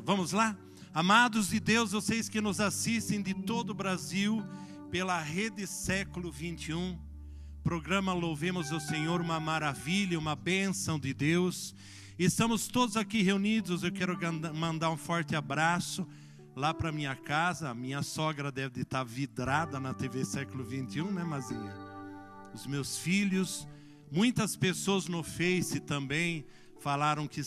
Vamos lá? Amados de Deus, vocês que nos assistem de todo o Brasil, pela Rede Século 21, programa Louvemos o Senhor, uma maravilha, uma bênção de Deus. Estamos todos aqui reunidos. Eu quero mandar um forte abraço lá para minha casa. Minha sogra deve estar vidrada na TV Século 21, né, Mazinha? Os meus filhos, muitas pessoas no Face também falaram que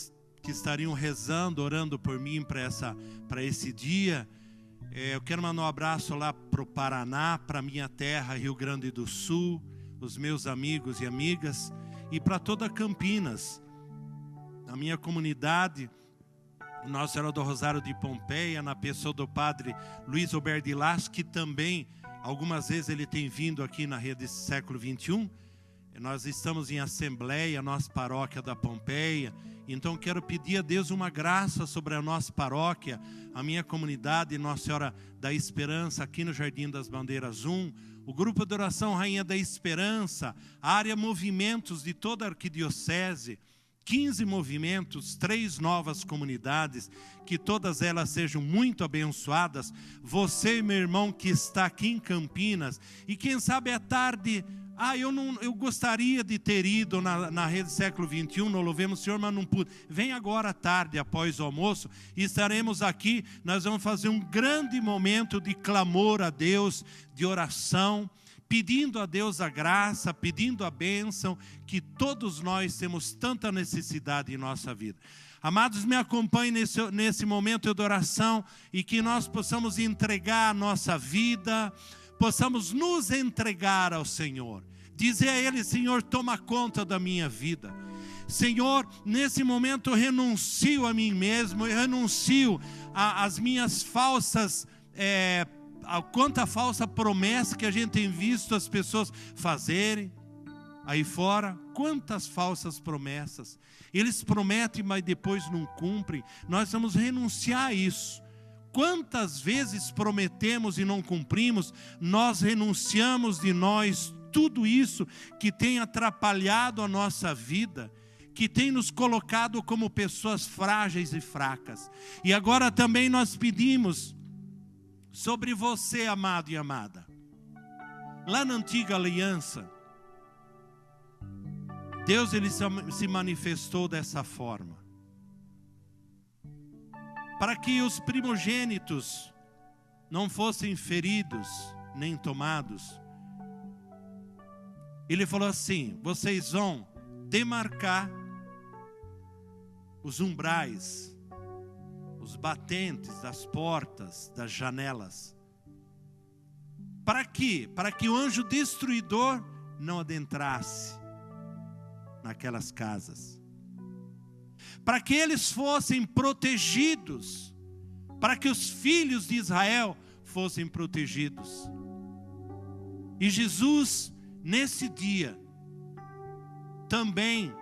estariam rezando, orando por mim para esse dia. Eu quero mandar um abraço lá para o Paraná, para minha terra, Rio Grande do Sul, os meus amigos e amigas, e para toda Campinas, a minha comunidade, Nossa Senhora do Rosário de Pompeia, na pessoa do padre Luiz Alberto de Lasso, que também, algumas vezes ele tem vindo aqui na Rede Século 21. Nós estamos em assembleia, nossa paróquia da Pompeia. Então quero pedir a Deus uma graça sobre a nossa paróquia, a minha comunidade, Nossa Senhora da Esperança, aqui no Jardim das Bandeiras 1, o grupo de oração Rainha da Esperança, a área movimentos de toda a arquidiocese, 15 movimentos, 3 novas comunidades, que todas elas sejam muito abençoadas. Você, meu irmão, que está aqui em Campinas, e quem sabe à tarde, eu gostaria de ter ido na Rede Século 21, no Louvemos o Senhor, mas não pude. Vem agora à tarde, após o almoço, e estaremos aqui. Nós vamos fazer um grande momento de clamor a Deus, de oração, pedindo a Deus a graça, pedindo a bênção, que todos nós temos tanta necessidade em nossa vida. Amados, me acompanhem nesse momento de oração, e que nós possamos entregar a nossa vida, possamos nos entregar ao Senhor. Dizer a Ele: Senhor, toma conta da minha vida. Senhor, nesse momento eu renuncio a mim mesmo, eu renuncio às minhas falsas, quanta falsa promessa que a gente tem visto as pessoas fazerem aí fora. Quantas falsas promessas. Eles prometem, mas depois não cumprem. Nós vamos renunciar a isso. Quantas vezes prometemos e não cumprimos, nós renunciamos de nós tudo isso que tem atrapalhado a nossa vida, que tem nos colocado como pessoas frágeis e fracas. E agora também nós pedimos sobre você, amado e amada. Lá na antiga aliança, Deus ele se manifestou dessa forma. Para que os primogênitos não fossem feridos nem tomados, Ele falou assim: vocês vão demarcar os umbrais, os batentes das portas, das janelas. Para quê? Para que o anjo destruidor não adentrasse naquelas casas. Para que eles fossem protegidos, para que os filhos de Israel fossem protegidos. E Jesus, nesse dia, também,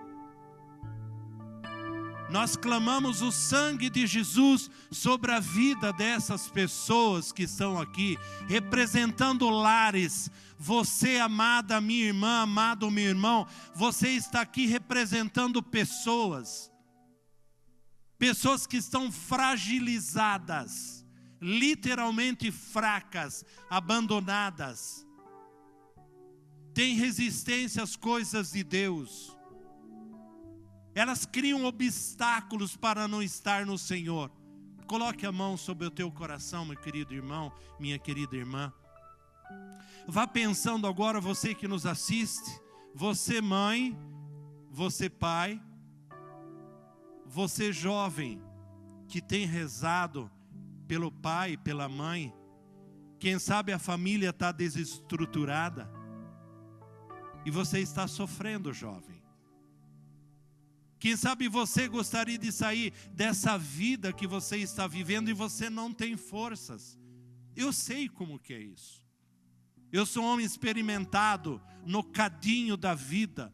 nós clamamos o sangue de Jesus sobre a vida dessas pessoas que estão aqui, representando lares. Você, amada minha irmã, amado meu irmão, você está aqui representando pessoas que estão fragilizadas, literalmente fracas, abandonadas, têm resistência às coisas de Deus. Elas criam obstáculos para não estar no Senhor. Coloque a mão sobre o teu coração, meu querido irmão, minha querida irmã. Vá pensando agora, você que nos assiste, você mãe, você pai, você jovem que tem rezado pelo pai, pela mãe. Quem sabe a família está desestruturada e você está sofrendo, jovem. Quem sabe você gostaria de sair dessa vida que você está vivendo e você não tem forças. Eu sei como que é isso. Eu sou um homem experimentado no cadinho da vida.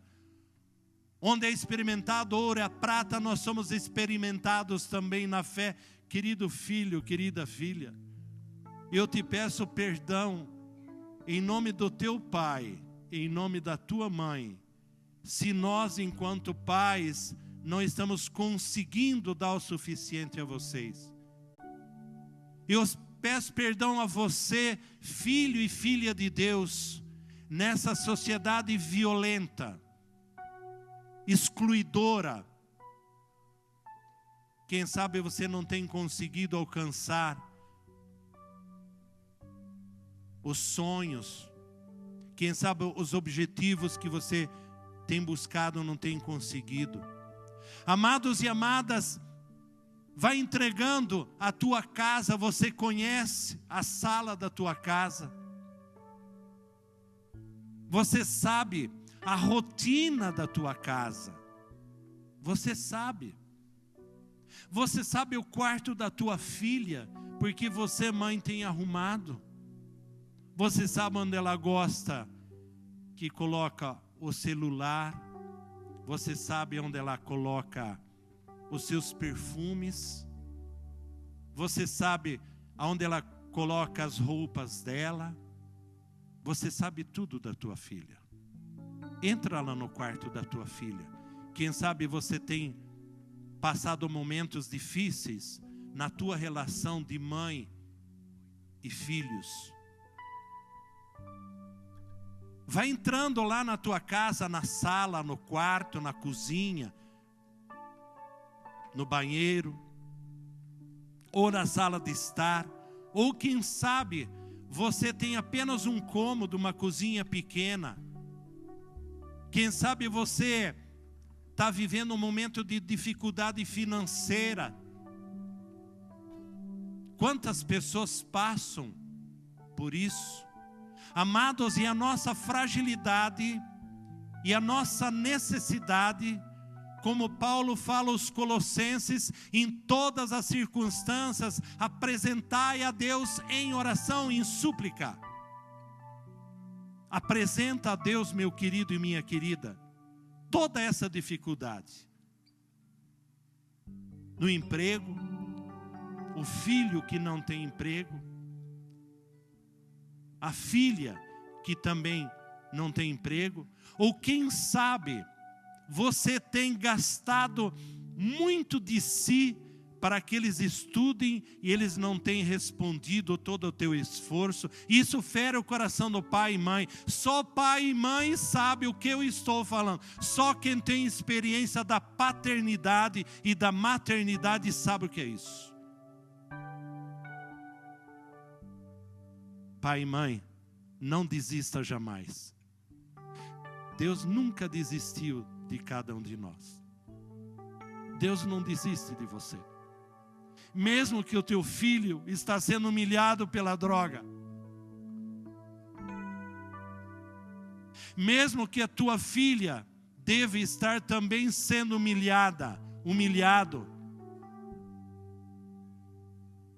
Onde é experimentado ouro e a prata, nós somos experimentados também na fé. Querido filho, querida filha, eu te peço perdão em nome do teu pai, em nome da tua mãe, se nós, enquanto pais, não estamos conseguindo dar o suficiente a vocês. Eu peço perdão a você, filho e filha de Deus, nessa sociedade violenta, excluidora. Quem sabe você não tem conseguido alcançar os sonhos. Quem sabe os objetivos que você tem buscado não tem conseguido. Amados e amadas, vai entregando a tua casa. Você conhece a sala da tua casa. Você sabe a rotina da tua casa. Você sabe. Você sabe o quarto da tua filha, porque você, mãe, tem arrumado. Você sabe onde ela gosta que coloca o celular. Você sabe onde ela coloca os seus perfumes. Você sabe onde ela coloca as roupas dela. Você sabe tudo da tua filha. Entra lá no quarto da tua filha. Quem sabe você tem passado momentos difíceis na tua relação de mãe e filhos. Vai entrando lá na tua casa, na sala, no quarto, na cozinha, no banheiro, ou na sala de estar, ou quem sabe você tem apenas um cômodo, uma cozinha pequena. Quem sabe você está vivendo um momento de dificuldade financeira. Quantas pessoas passam por isso? Amados, e a nossa fragilidade e a nossa necessidade, como Paulo fala aos Colossenses, em todas as circunstâncias, apresentai a Deus em oração, em súplica. Apresenta a Deus, meu querido e minha querida, toda essa dificuldade. No emprego, o filho que não tem emprego, a filha que também não tem emprego, ou quem sabe você tem gastado muito de si para que eles estudem e eles não têm respondido todo o teu esforço. Isso fere o coração do pai e mãe. Só pai e mãe sabe o que eu estou falando. Só quem tem experiência da paternidade e da maternidade sabe o que é isso. Pai e mãe, não desista jamais. Deus nunca desistiu de cada um de nós. Deus não desiste de você. Mesmo que o teu filho está sendo humilhado pela droga, mesmo que a tua filha deve estar também sendo humilhado.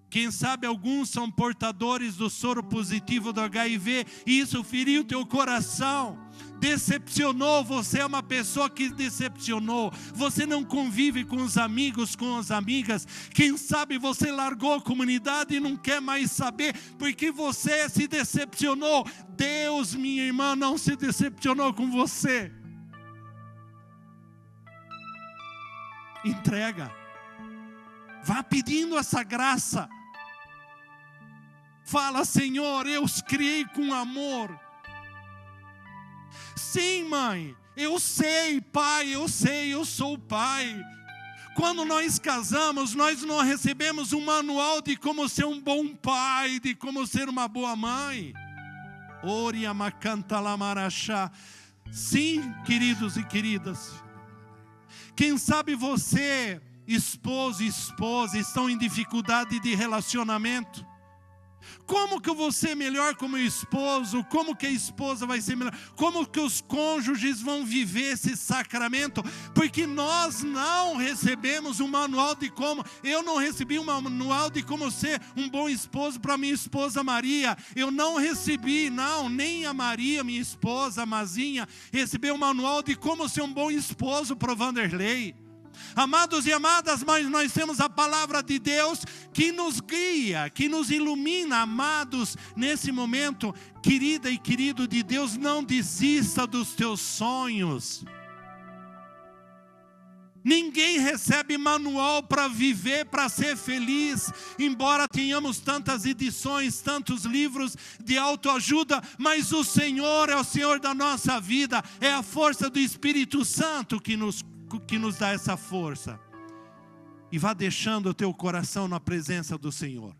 Quem sabe alguns são portadores do soro positivo do HIV, e isso feriu teu coração, decepcionou, você é uma pessoa que decepcionou, você não convive com os amigos, com as amigas, quem sabe você largou a comunidade e não quer mais saber, porque você se decepcionou. Deus, minha irmã, não se decepcionou com você. Entrega, vá pedindo essa graça. Fala: Senhor, eu os criei com amor. Sim, mãe, eu sei, pai, eu sei, eu sou o pai. Quando nós casamos, nós não recebemos um manual de como ser um bom pai, de como ser uma boa mãe. Sim, queridos e queridas. Quem sabe você, esposo e esposa, estão em dificuldade de relacionamento. Como que eu vou ser melhor como esposo? Como que a esposa vai ser melhor? Como que os cônjuges vão viver esse sacramento? Porque nós não recebemos um manual de como. Eu não recebi um manual de como ser um bom esposo para minha esposa Maria. Eu não recebi, não, nem a Maria, minha esposa, a Mazinha, recebeu um manual de como ser um bom esposo para o Vanderlei. Amados e amadas, mas nós temos a palavra de Deus que nos guia, que nos ilumina. Amados, nesse momento, querida e querido de Deus, não desista dos teus sonhos. Ninguém recebe manual para viver, para ser feliz. Embora tenhamos tantas edições, tantos livros de autoajuda, mas o Senhor é o Senhor da nossa vida. É a força do Espírito Santo que nos dá essa força. E vá deixando o teu coração na presença do Senhor.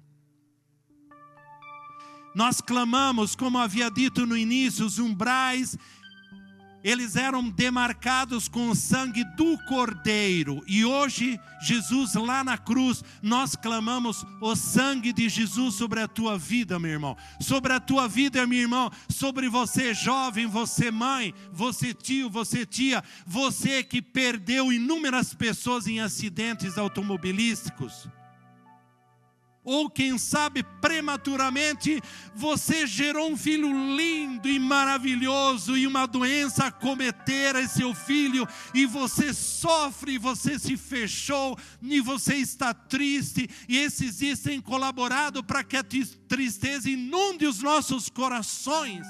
Nós clamamos, como havia dito no início, os umbrais, eles eram demarcados com o sangue do Cordeiro. E hoje, Jesus lá na cruz, nós clamamos o sangue de Jesus sobre a tua vida, meu irmão. Sobre a tua vida, meu irmão. Sobre você jovem, você mãe, você tio, você tia. Você que perdeu inúmeras pessoas em acidentes automobilísticos. Ou quem sabe prematuramente você gerou um filho lindo e maravilhoso e uma doença acometera esse seu filho e você sofre, você se fechou e você está triste e esses dias têm colaborado para que a tristeza inunde os nossos corações.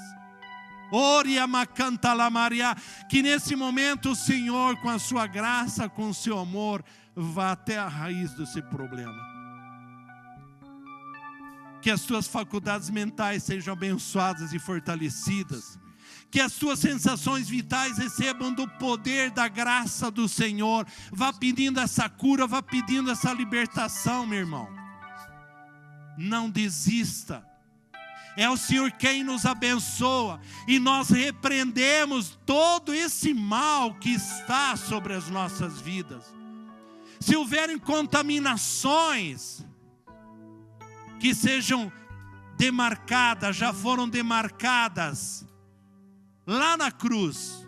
Que nesse momento o Senhor, com a sua graça, com o seu amor, vá até a raiz desse problema. Que as tuas faculdades mentais sejam abençoadas e fortalecidas. Que as tuas sensações vitais recebam do poder da graça do Senhor. Vá pedindo essa cura, vá pedindo essa libertação, meu irmão. Não desista. É o Senhor quem nos abençoa. E nós repreendemos todo esse mal que está sobre as nossas vidas. Se houverem contaminações que sejam demarcadas, já foram demarcadas lá na cruz,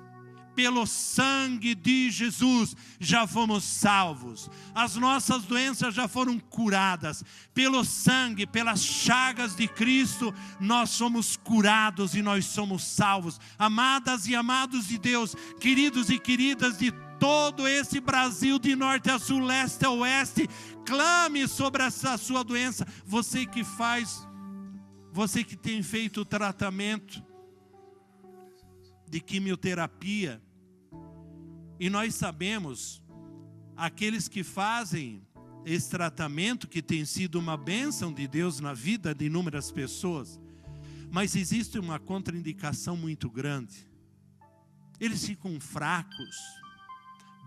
pelo sangue de Jesus, já fomos salvos. As nossas doenças já foram curadas. Pelo sangue, pelas chagas de Cristo, nós somos curados e nós somos salvos. Amadas e amados de Deus, queridos e queridas de todo esse Brasil, de norte a sul, leste a oeste, clame sobre essa sua doença. Você que tem feito o tratamento de quimioterapia, e nós sabemos, aqueles que fazem esse tratamento, que tem sido uma bênção de Deus na vida de inúmeras pessoas, mas existe uma contraindicação muito grande. Eles ficam fracos,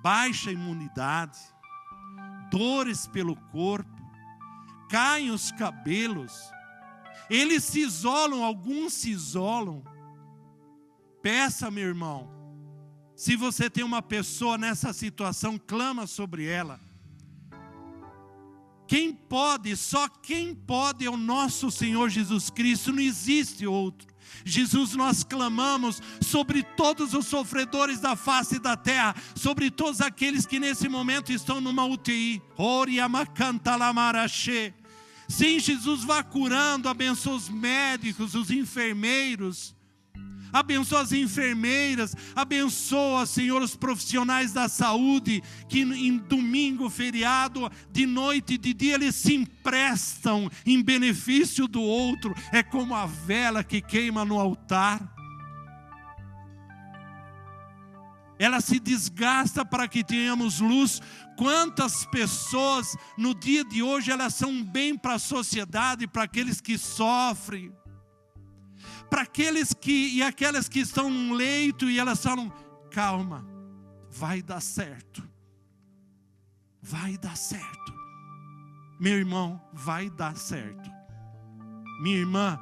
baixa imunidade, dores pelo corpo, caem os cabelos, eles se isolam, alguns se isolam. Peça, meu irmão, se você tem uma pessoa nessa situação, clama sobre ela. Quem pode, só quem pode é o nosso Senhor Jesus Cristo, não existe outro. Jesus, nós clamamos sobre todos os sofredores da face da terra, sobre todos aqueles que nesse momento estão numa UTI. Sim, Jesus, vá curando, abençoa os médicos, os enfermeiros. Abençoa as enfermeiras, abençoa, Senhor, os profissionais da saúde, que em domingo, feriado, de noite e de dia, eles se emprestam em benefício do outro. É como a vela que queima no altar. Ela se desgasta para que tenhamos luz. Quantas pessoas no dia de hoje, elas são um bem para a sociedade, para aqueles que sofrem. Para aqueles e aquelas que estão num leito e elas falam, calma, vai dar certo. Vai dar certo. Meu irmão, vai dar certo. Minha irmã,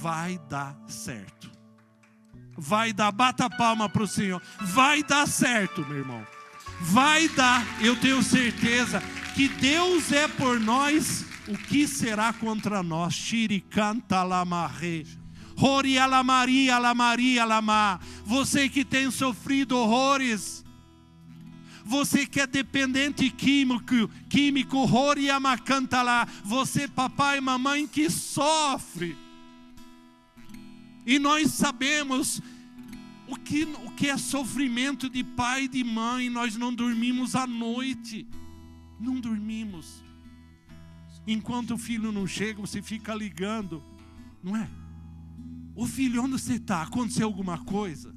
vai dar certo. Vai dar, bata a palma para o Senhor. Vai dar certo, meu irmão. Vai dar, eu tenho certeza que Deus é por nós, o que será contra nós? Shiricanta lamarre. Você que tem sofrido horrores, você que é dependente químico, você, papai e mamãe, que sofre. E nós sabemos o que é sofrimento de pai e de mãe. Nós não dormimos à noite, não dormimos. Enquanto o filho não chega, você fica ligando, não é? Ô filho, onde você está? Aconteceu alguma coisa?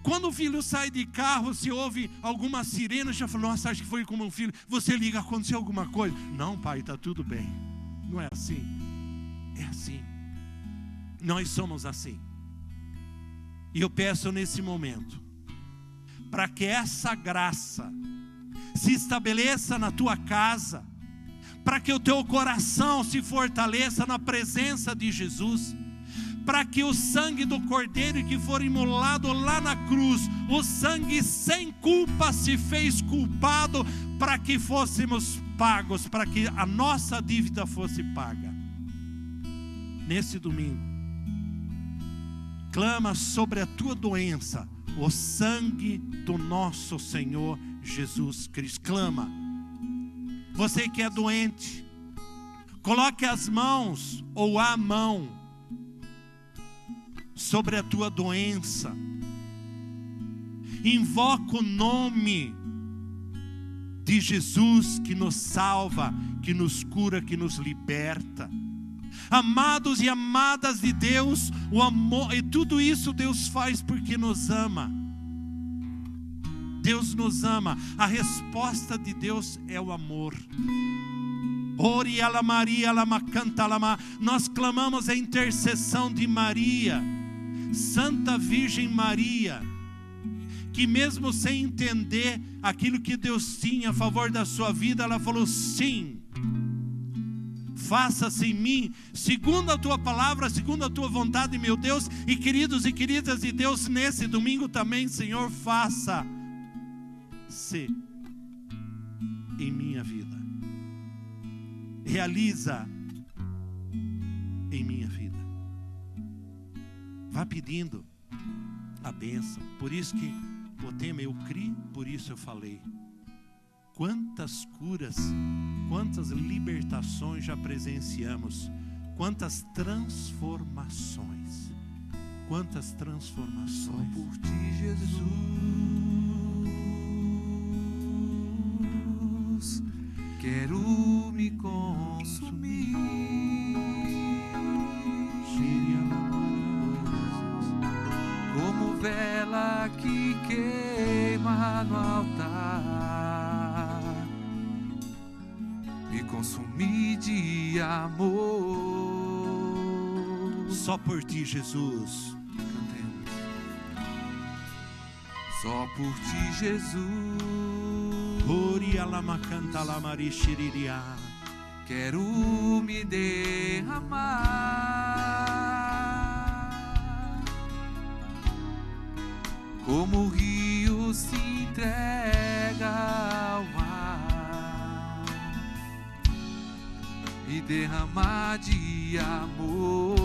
Quando o filho sai de carro, se ouve alguma sirene, já falou, nossa, acho que foi como um filho. Você liga, aconteceu alguma coisa? Não, pai, está tudo bem. Não é assim. É assim. Nós somos assim. E eu peço nesse momento, para que essa graça se estabeleça na tua casa, para que o teu coração se fortaleça na presença de Jesus, para que o sangue do Cordeiro que for imolado lá na cruz, o sangue sem culpa se fez culpado, para que fôssemos pagos, para que a nossa dívida fosse paga. Nesse domingo, clama sobre a tua doença o sangue do nosso Senhor Jesus Cristo. Clama. Você que é doente, coloque as mãos ou a mão sobre a tua doença. Invoca o nome de Jesus que nos salva, que nos cura, que nos liberta. Amados e amadas de Deus, o amor, e tudo isso Deus faz porque nos ama. Deus nos ama. A resposta de Deus é o amor. Ori ala Maria, lama canta lama. Nós clamamos a intercessão de Maria, Santa Virgem Maria, que mesmo sem entender aquilo que Deus tinha a favor da sua vida, ela falou sim. Faça-se em mim, segundo a tua palavra, segundo a tua vontade, meu Deus. E queridos e queridas de Deus, nesse domingo também, Senhor, faça-se em minha vida. Realiza em minha vida. Vá pedindo a bênção. Por isso que o tema eu criei, por isso eu falei. Quantas curas, quantas libertações já presenciamos, quantas transformações, quantas transformações. Só por ti, Jesus, quero me consumir. Como vela que queima no altar, me consumir de amor. Só por ti, Jesus. Cantemos. Só por ti, Jesus, quero me derramar, como o rio se entrega ao mar, e derramar de amor.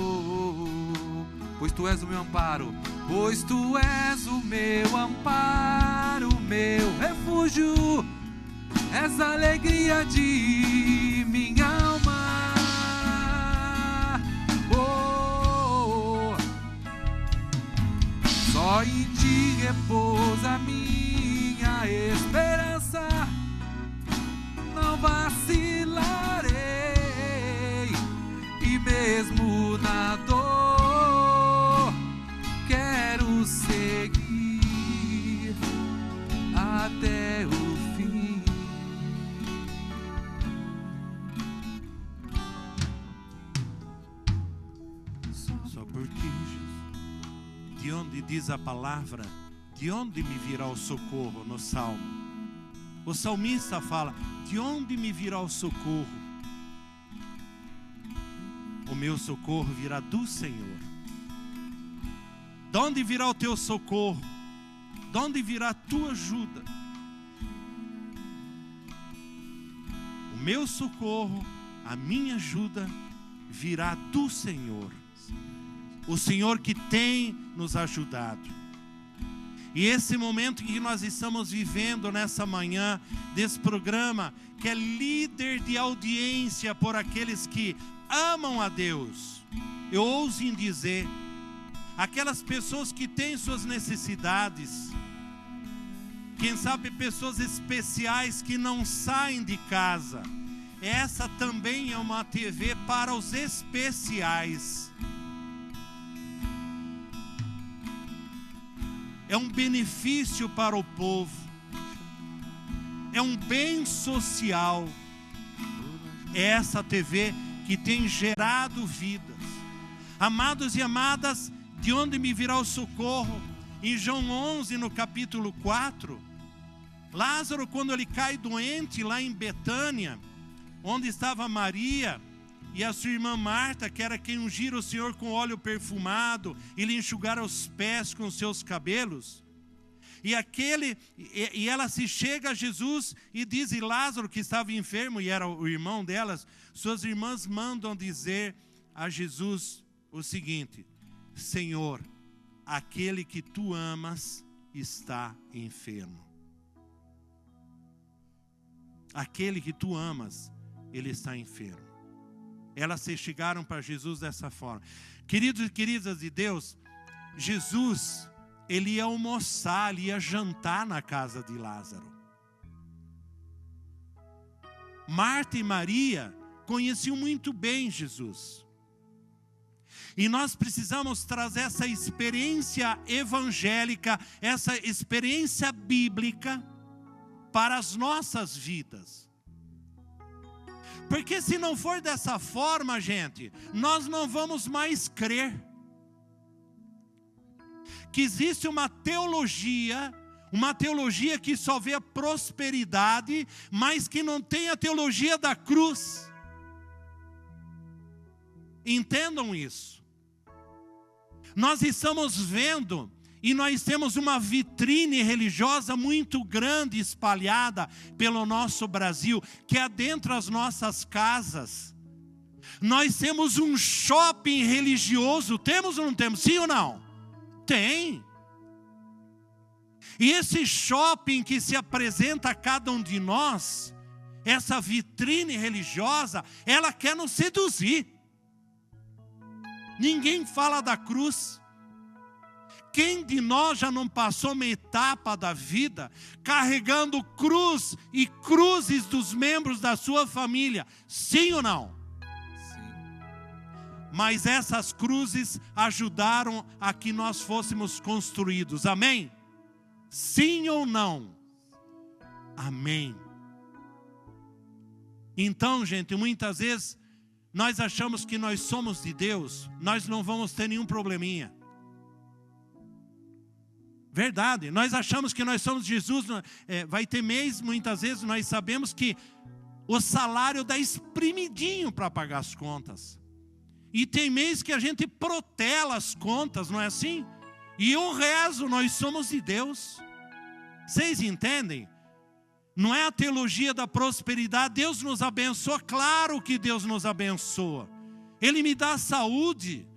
Pois tu és o meu amparo, pois tu és o meu amparo, meu refúgio, és a alegria de minha alma. Oh, só em ti repousa a minha esperança, não vacilarei, e mesmo na dor quero seguir até o fim. Só por ti, Jesus. De onde diz a palavra, de onde me virá o socorro no Salmo? O salmista fala, de onde me virá o socorro? O meu socorro virá do Senhor. De onde virá o teu socorro? De onde virá a tua ajuda? O meu socorro, a minha ajuda virá do Senhor. O Senhor que tem nos ajudado. E esse momento que nós estamos vivendo nessa manhã, desse programa, que é líder de audiência por aqueles que amam a Deus, eu ouso em dizer, aquelas pessoas que têm suas necessidades, quem sabe pessoas especiais que não saem de casa, essa também é uma TV para os especiais. é um benefício para o povo, é um bem social. É essa TV que tem gerado vidas. Amados e amadas, de onde me virá o socorro? Em João 11, no capítulo 4, Lázaro, quando ele cai doente lá em Betânia, onde estava Maria e a sua irmã Marta, que era quem ungira o Senhor com óleo perfumado e lhe enxugara os pés com seus cabelos. E ela se chega a Jesus e diz, e Lázaro, que estava enfermo e era o irmão delas, suas irmãs mandam dizer a Jesus o seguinte: Senhor, aquele que tu amas está enfermo. Aquele que tu amas, ele está enfermo. Elas se chegaram para Jesus dessa forma. Queridos e queridas de Deus, Jesus, ele ia almoçar, ele ia jantar na casa de Lázaro. Marta e Maria conheciam muito bem Jesus. E nós precisamos trazer essa experiência evangélica, essa experiência bíblica para as nossas vidas. Porque se não for dessa forma, gente, nós não vamos mais crer que existe uma teologia que só vê a prosperidade, mas que não tem a teologia da cruz. Entendam isso. Nós estamos vendo, e nós temos uma vitrine religiosa muito grande espalhada pelo nosso Brasil, que adentra as nossas casas. Nós temos um shopping religioso, temos ou não temos? Sim ou não? Tem. E esse shopping que se apresenta a cada um de nós, essa vitrine religiosa, ela quer nos seduzir. Ninguém fala da cruz. Quem de nós já não passou uma etapa da vida carregando cruz e cruzes dos membros da sua família? Sim ou não? Sim. Mas essas cruzes ajudaram a que nós fôssemos construídos. Amém? Sim ou não? Amém. Então, gente, muitas vezes nós achamos que nós somos de Deus, nós não vamos ter nenhum probleminha. Verdade, nós achamos que nós somos Jesus, vai ter mês, muitas vezes nós sabemos que o salário dá espremidinho para pagar as contas. E tem mês que a gente protela as contas, não é assim? E eu rezo, nós somos de Deus. Vocês entendem? Não é a teologia da prosperidade. Deus nos abençoa, claro que Deus nos abençoa. Ele me dá saúde.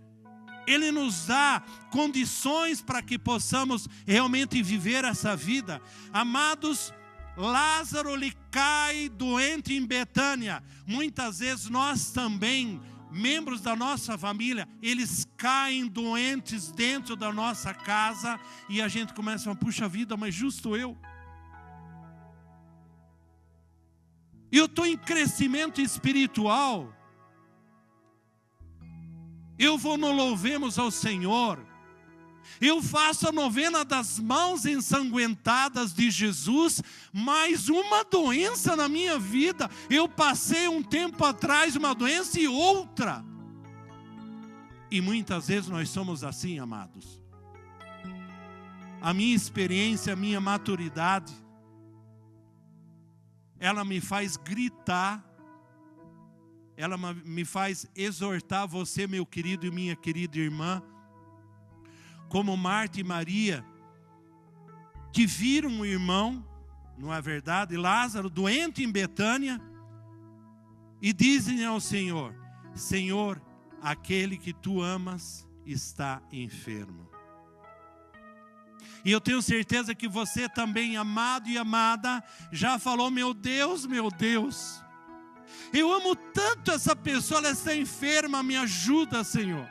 Ele nos dá condições para que possamos realmente viver essa vida. Amados, Lázaro lhe cai doente em Betânia. Muitas vezes nós também, membros da nossa família, eles caem doentes dentro da nossa casa. E a gente começa a falar, puxa vida, mas justo eu. Eu estou em crescimento espiritual. Eu vou no louvemos ao Senhor. Eu faço a novena das mãos ensanguentadas de Jesus. Mais uma doença na minha vida. Eu passei um tempo atrás uma doença e outra. E muitas vezes nós somos assim, amados. A minha experiência, a minha maturidade, ela me faz gritar, ela me faz exortar você, meu querido e minha querida irmã, como Marta e Maria, que viram um irmão, não é verdade, Lázaro, doente em Betânia, e dizem ao Senhor, Senhor, aquele que tu amas está enfermo. E eu tenho certeza que você também, amado e amada, já falou, meu Deus, eu amo tanto essa pessoa, ela está enferma, me ajuda, Senhor.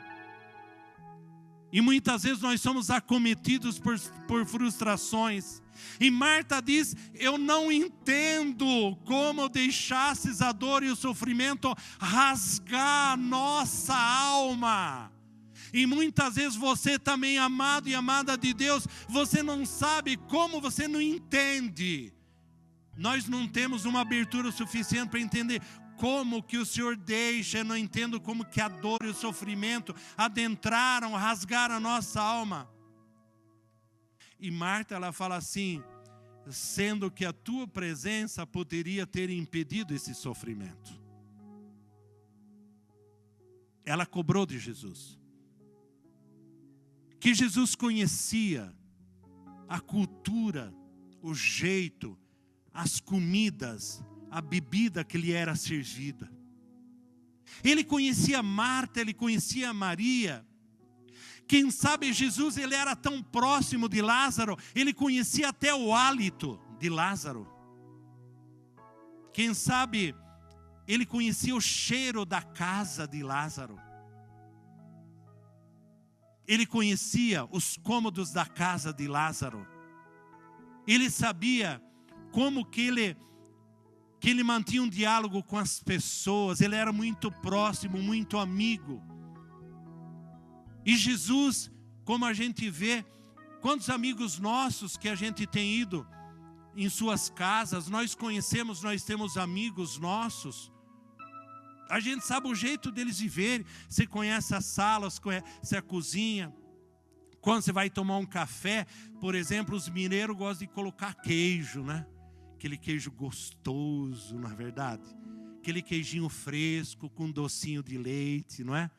E muitas vezes nós somos acometidos por frustrações. E Marta diz, eu não entendo como deixasses a dor e o sofrimento rasgar a nossa alma. E muitas vezes você também, amado e amada de Deus, você não sabe como, você não entende. Nós não temos uma abertura suficiente para entender como que o Senhor deixa. Eu não entendo como que a dor e o sofrimento adentraram, rasgaram a nossa alma. E Marta, ela fala assim, sendo que a tua presença poderia ter impedido esse sofrimento. Ela cobrou de Jesus. Que Jesus conhecia a cultura, o jeito, as comidas, a bebida que lhe era servida. Ele conhecia Marta, ele conhecia Maria. Quem sabe Jesus, ele era tão próximo de Lázaro, ele conhecia até o hálito de Lázaro. Quem sabe ele conhecia o cheiro da casa de Lázaro. Ele conhecia os cômodos da casa de Lázaro. Ele sabia como que ele mantinha um diálogo com as pessoas. Ele era muito próximo, muito amigo. E Jesus, como a gente vê, quantos amigos nossos que a gente tem ido em suas casas, nós conhecemos, nós temos amigos nossos. A gente sabe o jeito deles viverem. Você conhece as salas, conhece a cozinha. Quando você vai tomar um café, por exemplo, os mineiros gostam de colocar queijo, né? Aquele queijo gostoso, não é verdade? Aquele queijinho fresco com docinho de leite, não é?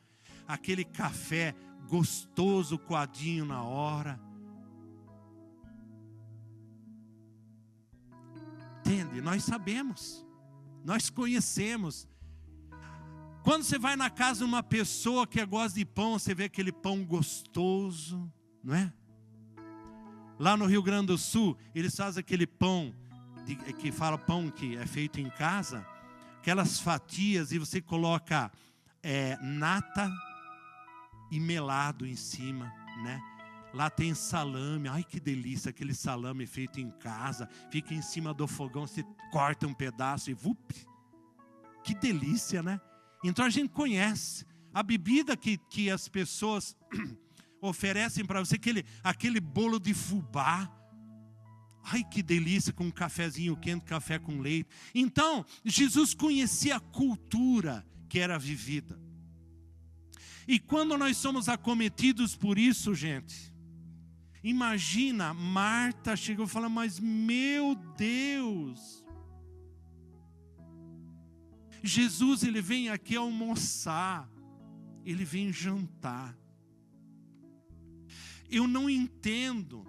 Aquele café gostoso, coadinho na hora. Entende? Nós sabemos, nós conhecemos. Quando você vai na casa de uma pessoa que gosta de pão, você vê aquele pão gostoso, não é? Lá no Rio Grande do Sul, eles fazem aquele pão, que fala pão que é feito em casa, aquelas fatias e você coloca nata e melado em cima, né? Lá tem salame, ai que delícia, aquele salame feito em casa, fica em cima do fogão, você corta um pedaço e vup, que delícia, né? Então a gente conhece a bebida que as pessoas oferecem para você, aquele bolo de fubá. Ai que delícia, com um cafezinho quente, café com leite. Então Jesus conhecia a cultura que era vivida. E quando nós somos acometidos por isso, gente, imagina, Marta chegou e falou, mas meu Deus, Jesus, ele vem aqui almoçar, ele vem jantar. Eu não entendo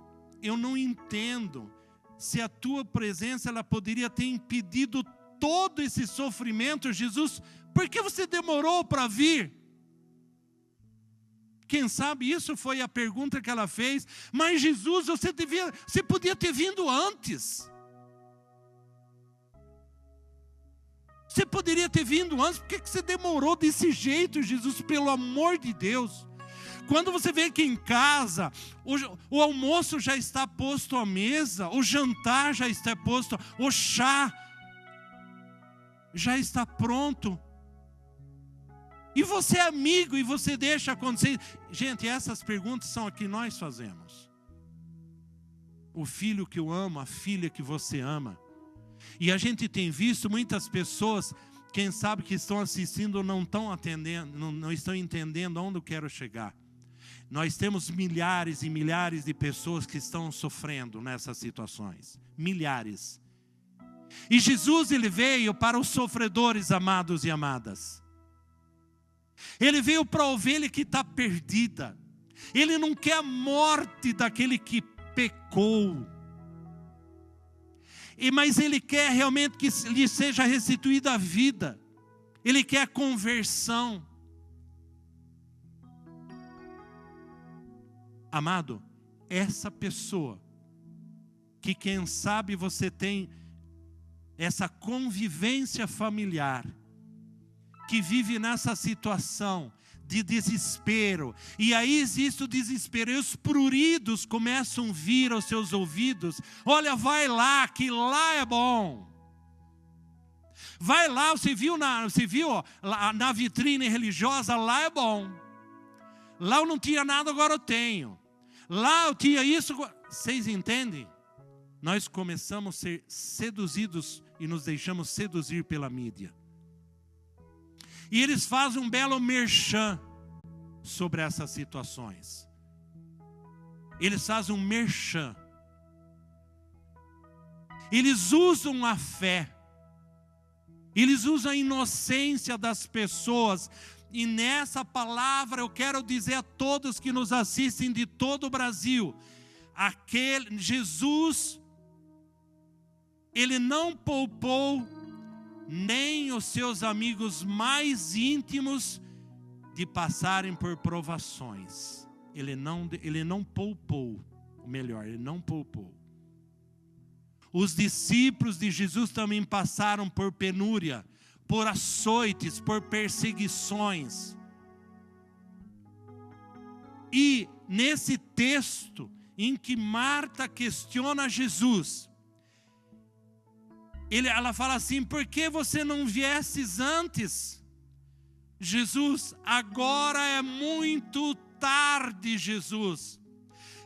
se a tua presença ela poderia ter impedido todo esse sofrimento, Jesus. Por que você demorou para vir? Quem sabe isso foi a pergunta que ela fez. Mas Jesus, você podia ter vindo antes. Você poderia ter vindo antes. Por que você demorou desse jeito, Jesus? Pelo amor de Deus. Quando você vem aqui em casa, o almoço já está posto à mesa, o jantar já está posto, o chá já está pronto. E você é amigo e você deixa acontecer. Gente, essas perguntas são as que nós fazemos. O filho que eu amo, a filha que você ama. E a gente tem visto muitas pessoas, quem sabe que estão assistindo, não estão atendendo, não estão entendendo onde eu quero chegar. Nós temos milhares e milhares de pessoas que estão sofrendo nessas situações. Milhares. E Jesus, ele veio para os sofredores, amados e amadas. Ele veio para a ovelha que está perdida. Ele não quer a morte daquele que pecou. Mas ele quer realmente que lhe seja restituída a vida. Ele quer a conversão. Amado, essa pessoa que quem sabe você tem essa convivência familiar, que vive nessa situação de desespero, e aí existe o desespero, e os pruridos começam a vir aos seus ouvidos, olha, vai lá, que lá é bom. Vai lá, você viu na vitrine religiosa, lá é bom. Lá eu não tinha nada, agora eu tenho. Lá eu tinha isso. Vocês entendem? Nós começamos a ser seduzidos e nos deixamos seduzir pela mídia. E eles fazem um belo merchan sobre essas situações. Eles fazem um merchan. Eles usam a fé. Eles usam a inocência das pessoas. E nessa palavra eu quero dizer a todos que nos assistem de todo o Brasil, Jesus, Ele não poupou nem os seus amigos mais íntimos de passarem por provações. Ele não poupou, Ele não poupou. Os discípulos de Jesus também passaram por penúria, por açoites, por perseguições. E nesse texto em que Marta questiona Jesus, ela fala assim: por que você não viesses antes? Jesus, agora é muito tarde, Jesus.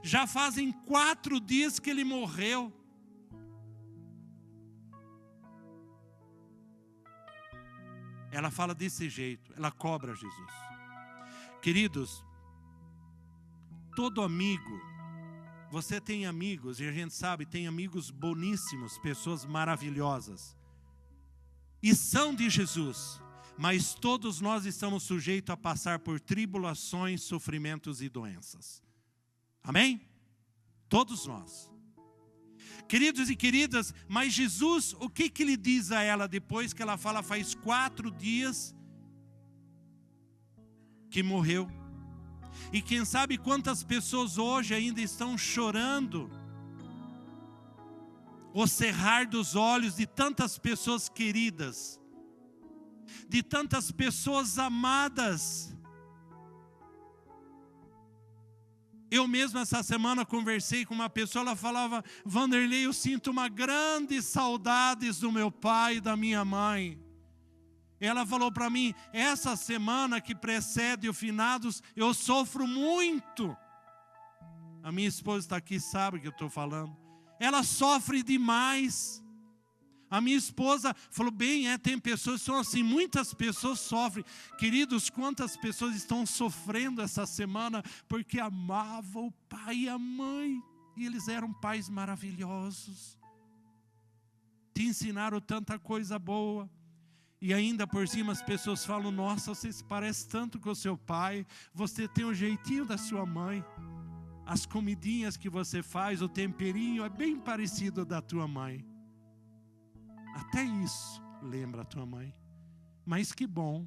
Já fazem 4 dias que ele morreu. Ela fala desse jeito, ela cobra Jesus. Queridos, todo amigo, você tem amigos, e a gente sabe, tem amigos boníssimos, pessoas maravilhosas, e são de Jesus, mas todos nós estamos sujeitos a passar por tribulações, sofrimentos e doenças. Amém? Todos nós. Queridos e queridas, mas Jesus, o que ele diz a ela depois que ela fala, faz 4 dias que morreu? E quem sabe quantas pessoas hoje ainda estão chorando o cerrar dos olhos de tantas pessoas queridas, de tantas pessoas amadas. Eu mesmo essa semana conversei com uma pessoa, ela falava: Vanderlei, eu sinto uma grande saudade do meu pai e da minha mãe. Ela falou para mim: essa semana que precede o finados, eu sofro muito. A minha esposa está aqui, sabe o que eu estou falando. Ela sofre demais. A minha esposa falou: bem, tem pessoas que são assim, muitas pessoas sofrem. Queridos, quantas pessoas estão sofrendo essa semana porque amavam o pai e a mãe, e eles eram pais maravilhosos, te ensinaram tanta coisa boa, e ainda por cima as pessoas falam: nossa, você se parece tanto com o seu pai, você tem o jeitinho da sua mãe, as comidinhas que você faz, o temperinho é bem parecido da tua mãe. Até isso lembra a tua mãe. Mas que bom.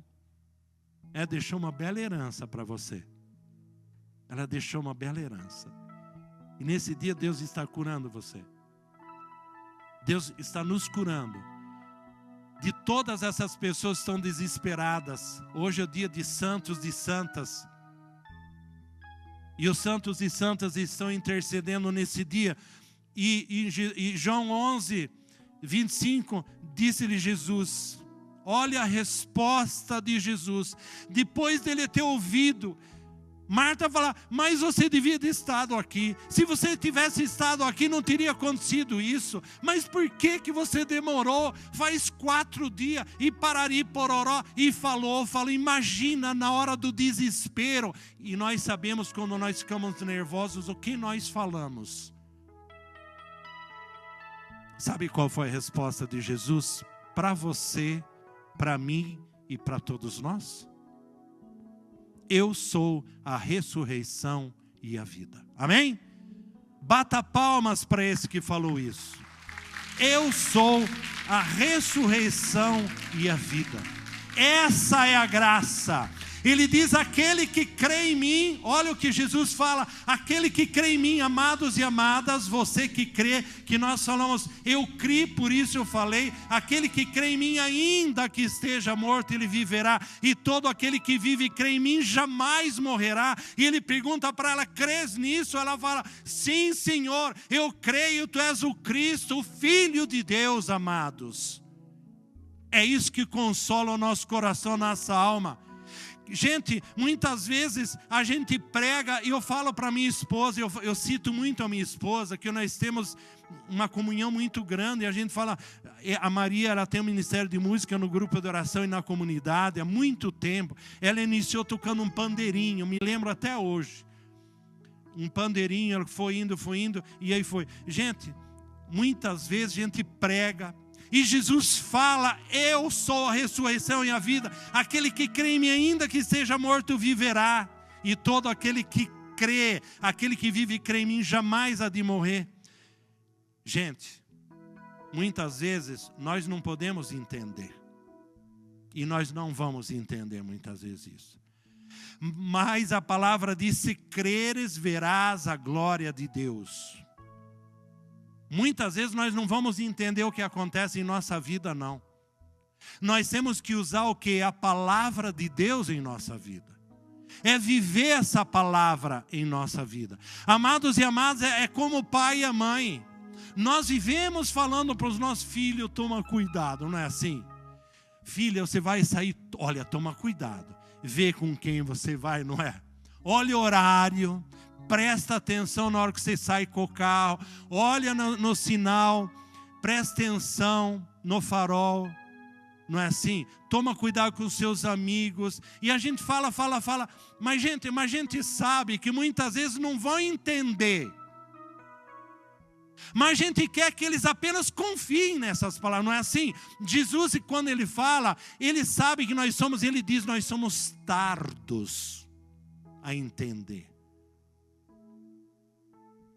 Ela deixou uma bela herança para você. Ela deixou uma bela herança. E nesse dia Deus está curando você. Deus está nos curando. De todas essas pessoas que estão desesperadas. Hoje é o dia de santos e santas. E os santos e santas estão intercedendo nesse dia. E João 11:25, disse-lhe Jesus, olha a resposta de Jesus, depois dele ter ouvido, Marta fala: mas você devia ter estado aqui, se você tivesse estado aqui não teria acontecido isso, mas por que você demorou, faz 4 dias, e parari pororó, e falou, imagina na hora do desespero, e nós sabemos quando nós ficamos nervosos, o que nós falamos. Sabe qual foi a resposta de Jesus para você, para mim e para todos nós? Eu sou a ressurreição e a vida. Amém? Bata palmas para esse que falou isso. Eu sou a ressurreição e a vida. Essa é a graça. Ele diz: aquele que crê em mim, olha o que Jesus fala, aquele que crê em mim, amados e amadas, você que crê, que nós falamos, eu criei, por isso eu falei, aquele que crê em mim, ainda que esteja morto, ele viverá, e todo aquele que vive e crê em mim, jamais morrerá. E ele pergunta para ela: crês nisso? Ela fala: sim, Senhor, eu creio, tu és o Cristo, o Filho de Deus, amados. É isso que consola o nosso coração, nossa alma. Gente, muitas vezes a gente prega, e eu falo para minha esposa, eu cito muito a minha esposa, que nós temos uma comunhão muito grande, e a gente fala, a Maria, ela tem um ministério de música no grupo de oração e na comunidade, há muito tempo. Ela iniciou tocando um pandeirinho, me lembro até hoje. Um pandeirinho, ela foi indo, e aí foi. Gente, muitas vezes a gente prega, e Jesus fala, eu sou a ressurreição e a vida, aquele que crê em mim ainda que seja morto viverá, e todo aquele que crê, aquele que vive e crê em mim jamais há de morrer. Gente, muitas vezes nós não podemos entender, e nós não vamos entender muitas vezes isso, mas a palavra diz, se creres verás a glória de Deus. Muitas vezes nós não vamos entender o que acontece em nossa vida, não. Nós temos que usar o que? A palavra de Deus em nossa vida. É viver essa palavra em nossa vida. Amados e amadas, é como o pai e a mãe. Nós vivemos falando para os nossos filhos, toma cuidado, não é assim? Filha, você vai sair, olha, toma cuidado. Vê com quem você vai, não é? Olha o horário. Presta atenção na hora que você sai com o carro. Olha no sinal. Presta atenção no farol. Não é assim? Toma cuidado com os seus amigos. E a gente fala. Mas a gente sabe que muitas vezes não vão entender. Mas a gente quer que eles apenas confiem nessas palavras. Não é assim? Jesus, quando ele fala, ele sabe que nós somos, ele diz, nós somos tardos a entender.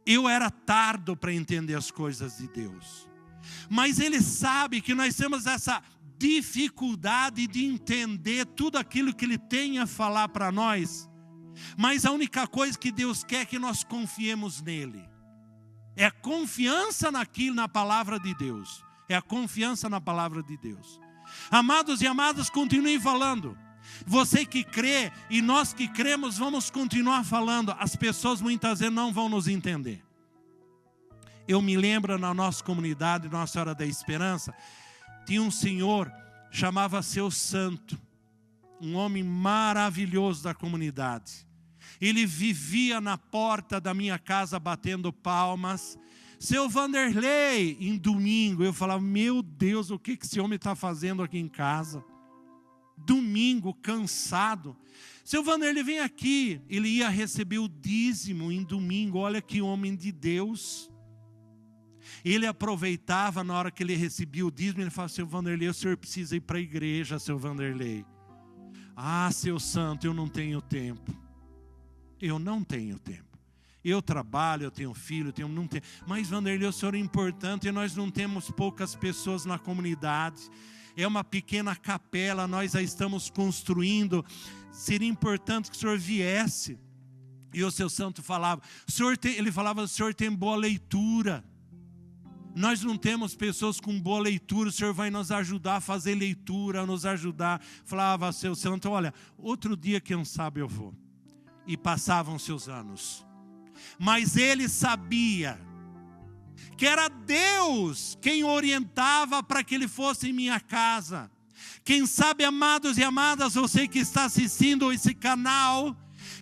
Eu era tardo para entender as coisas de Deus. Mas Ele sabe que nós temos essa dificuldade de entender tudo aquilo que Ele tem a falar para nós. Mas a única coisa que Deus quer é que nós confiemos nele. É a confiança naquilo, na palavra de Deus. É a confiança na palavra de Deus. Amados e amadas, continuem falando. Você que crê e nós que cremos vamos continuar falando. As pessoas muitas vezes não vão nos entender. Eu me lembro na nossa comunidade, Nossa Senhora da Esperança, tinha um senhor, chamava Seu Santo, um homem maravilhoso da comunidade. Ele vivia na porta da minha casa batendo palmas. Seu Vanderlei, em domingo, eu falava, meu Deus, o que esse homem está fazendo aqui em casa? Domingo, cansado. Seu Vanderlei, vem aqui. Ele ia receber o dízimo em domingo. Olha que homem de Deus. Ele aproveitava na hora que ele recebia o dízimo. Ele falava, seu Vanderlei, o senhor precisa ir para a igreja, seu Vanderlei. Ah, seu santo, eu não tenho tempo. Eu não tenho tempo. Eu trabalho, eu tenho filho, não tenho. Mas Vanderlei, o senhor é importante e nós não temos poucas pessoas na comunidade. É uma pequena capela, nós a estamos construindo. Seria importante que o senhor viesse. E o seu santo falava, ele falava, o senhor tem boa leitura. Nós não temos pessoas com boa leitura, o senhor vai nos ajudar a fazer leitura, nos ajudar. Falava, seu santo, olha, outro dia quem sabe eu vou. E passavam seus anos. Mas ele sabia que era Deus quem orientava para que ele fosse em minha casa. Quem sabe, amados e amadas, você que está assistindo esse canal,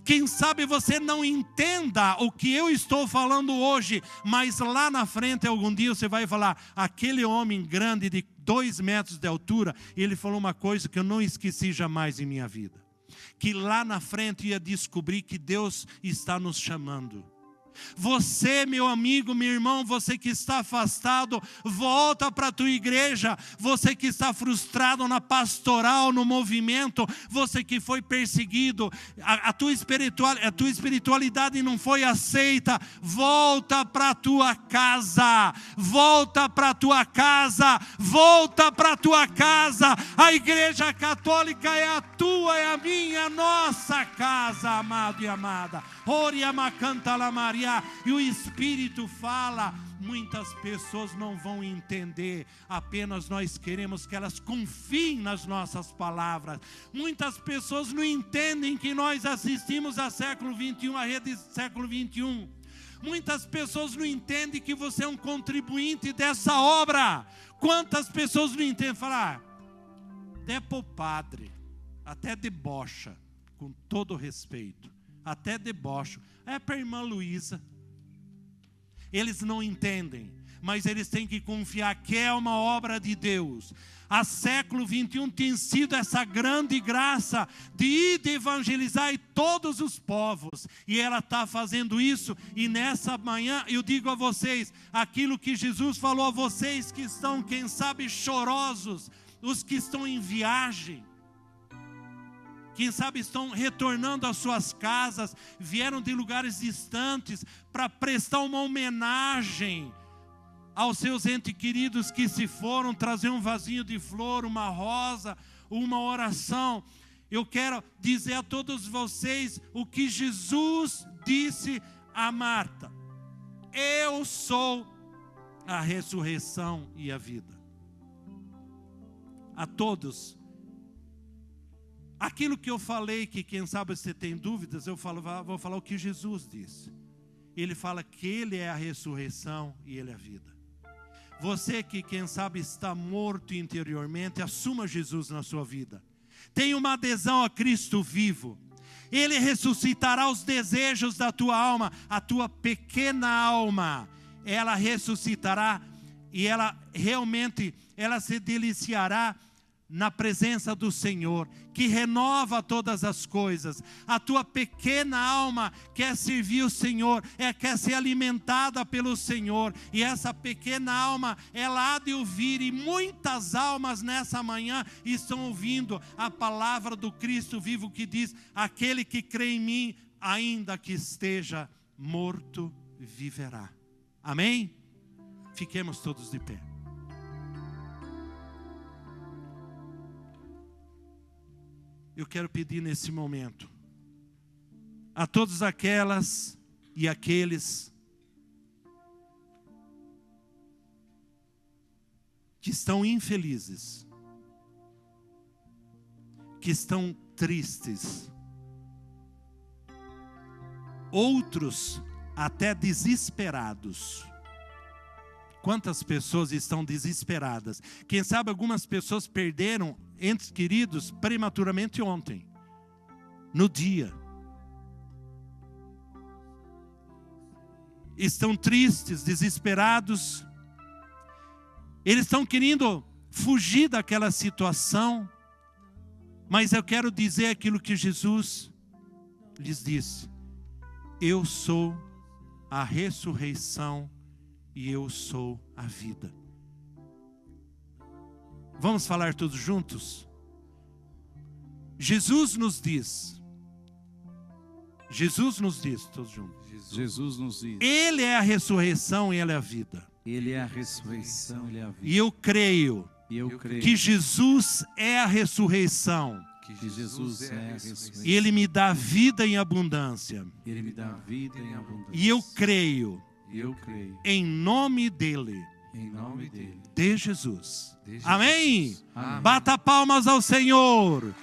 quem sabe você não entenda o que eu estou falando hoje, mas lá na frente, algum dia você vai falar, aquele homem grande de 2 metros de altura, ele falou uma coisa que eu não esqueci jamais em minha vida. Que lá na frente ia descobrir que Deus está nos chamando. Você, meu amigo, meu irmão, você que está afastado, volta para a tua igreja. Você que está frustrado na pastoral, no movimento, você que foi perseguido, a tua espiritualidade não foi aceita, volta para a tua casa, volta para a tua casa, volta para a tua casa. A igreja católica é a tua, é a minha, a nossa casa, amado e amada. Oriama canta la Maria. E o Espírito fala, muitas pessoas não vão entender, apenas nós queremos que elas confiem nas nossas palavras. Muitas pessoas não entendem que nós assistimos a século 21, a rede século 21. Muitas pessoas não entendem que você é um contribuinte dessa obra. Quantas pessoas não entendem? Falar, até pro padre, até debocha. com todo respeito, até debocho. É para a irmã Luísa. Eles não entendem, mas eles têm que confiar que é uma obra de Deus. A século 21 tem sido essa grande graça de ir de evangelizar em todos os povos. E ela está fazendo isso. E nessa manhã eu digo a vocês, aquilo que Jesus falou a vocês que estão, quem sabe, chorosos, os que estão em viagem, quem sabe estão retornando às suas casas, vieram de lugares distantes para prestar uma homenagem aos seus entes queridos que se foram, trazer um vasinho de flor, uma rosa, uma oração. Eu quero dizer a todos vocês o que Jesus disse a Marta: eu sou a ressurreição e a vida. A todos. Aquilo que eu falei, que quem sabe você tem dúvidas, vou falar o que Jesus disse. Ele fala que Ele é a ressurreição e Ele é a vida. Você que, quem sabe, está morto interiormente, assuma Jesus na sua vida. Tenha uma adesão a Cristo vivo. Ele ressuscitará os desejos da tua alma, a tua pequena alma. Ela ressuscitará e ela realmente, ela se deliciará na presença do Senhor, que renova todas as coisas. A tua pequena alma quer servir o Senhor, quer ser alimentada pelo Senhor, e essa pequena alma, ela há de ouvir, e muitas almas nessa manhã estão ouvindo a palavra do Cristo vivo, que diz: aquele que crê em mim, ainda que esteja morto, viverá. Amém? Fiquemos todos de pé. Eu quero pedir nesse momento a todas aquelas e aqueles que estão infelizes, que estão tristes, outros até desesperados. Quantas pessoas estão desesperadas? Quem sabe algumas pessoas perderam entes queridos prematuramente ontem, no dia. Estão tristes, desesperados. Eles estão querendo fugir daquela situação. Mas eu quero dizer aquilo que Jesus lhes disse: eu sou a ressurreição e eu sou a vida. Vamos falar todos juntos? Jesus nos diz todos juntos. Jesus nos diz. Ele é a ressurreição e Ele é a vida. Ele é a ressurreição, Ele é a vida. E eu creio que Jesus é a ressurreição. Que Jesus é a ressurreição. E Ele me dá vida em abundância. Ele me dá vida em abundância. E eu creio. Em nome dele. Em nome dele. De Jesus. Amém? Amém. Bata palmas ao Senhor.